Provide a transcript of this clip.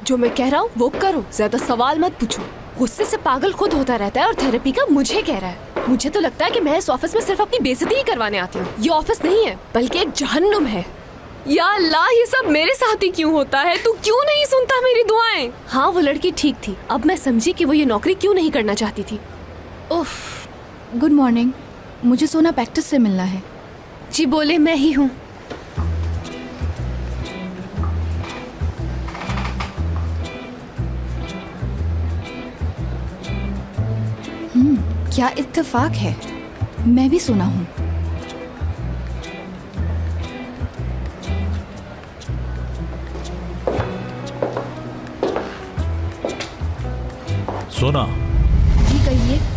जो मैं कह रहा हूँ वो करो, ज्यादा सवाल मत पूछो। गुस्से से पागल खुद होता रहता है और थेरेपी का मुझे कह रहा है। मुझे तो लगता है कि मैं इस ऑफिस में सिर्फ अपनी बेइज्जती ही करवाने आती हूँ। ये ऑफिस नहीं है बल्कि एक जहन्नुम है। या अल्लाह, ये सब मेरे साथ ही क्यों होता है? तू क्यों नहीं सुनता मेरी दुआएं? हाँ, वो लड़की ठीक थी। अब मैं समझी कि वो ये नौकरी क्यों नहीं करना चाहती थी। उफ। गुड मॉर्निंग, मुझे सोना प्रैक्टिस से मिलना है। जी बोले, मैं ही हूँ। क्या इत्तेफाक है, मैं भी सोना हूँ। सोना। जी कहिए।